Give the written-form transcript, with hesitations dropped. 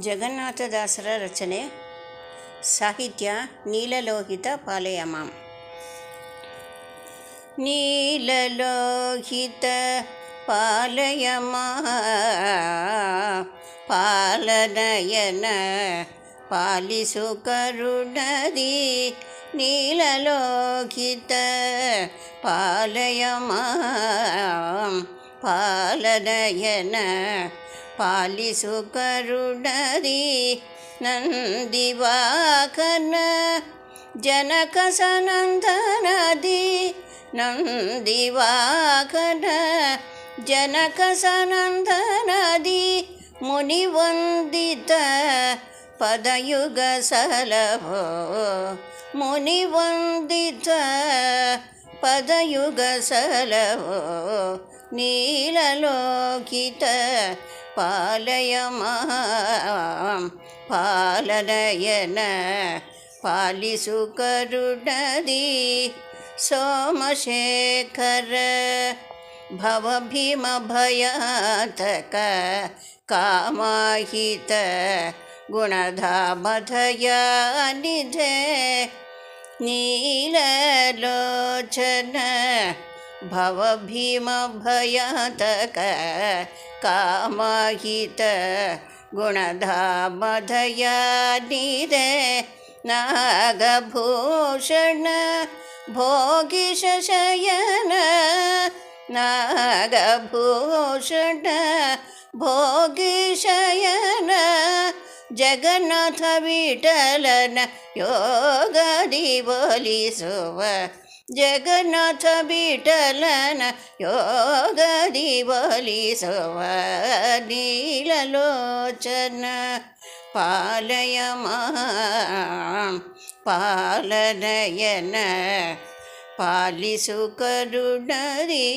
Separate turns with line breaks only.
ಜಗನ್ನಾಥದಾಸರ ರಚನೆ. ಸಾಹಿತ್ಯ ನೀಲಲೋಹಿತ ಪಾಲಯಮಾಂ. ನೀಲಲೋಹಿತ ಪಾಲಯಮಾ ಪಾಲನಯನ ಪಾಲಿಸು ಕರುಣದಿ. ನೀಲಲೋಹಿತ ಪಾಲಯಮಾ ಪಾಲನಯನ ಪಾಲಿಸು ಕರುಣದಿ. ನಂದಿವಾಕನ ಜನಕ ಸನಂದನದಿ. ನಂದಿವಾಕನ ಜನಕ ಸನಂದನದಿ. ಮುನಿವಂದಿತ ಪದಯುಗ ಸಲಭೋ. ಮುನಿವಂದಿತ ಪದಯುಗ ಸಲಭೋ. ನೀಲಲೋಹಿತ ಪಾಲಯಮಾಂ ಪಾಲನಯನ ಪಾಲಿಸು ಕರುಣದಿ. ಸೋಮಶೇಖರ ಭವಭೀಮ ಭಯಾತಕ ಕಾಮಾಹಿತ ಗುಣಧಾಮಧಯ ನಿಧೆ. ನೀಲಲೋಚನ ಭವಭೀಮ ಭಯಾತಕ ಕಾಮಾಹಿತ ಗುಣಧಾಮಧಯ ನಿಧೆ. ನಾಗಭೂಷಣ ಭೋಗಿಶ ಶಯನ. ನಾಗಭೂಷಣ ಭೋಗಿಶಯನ ಜಗನ್ನಾಥ ವಿಠಲನ ಯೋಗದಿ ಒಲಿಸುವ. ಜಗನ್ನಾಥ ವಿಠಲನ ಯೋಗದಿ ಒಲಿಸುವ. ನೀಲಲೋಚನ ಪಾಲಯಮಾಂ ಪಾಲನಯನ ಪಾಲಿಸು ಕರುಣದಿ.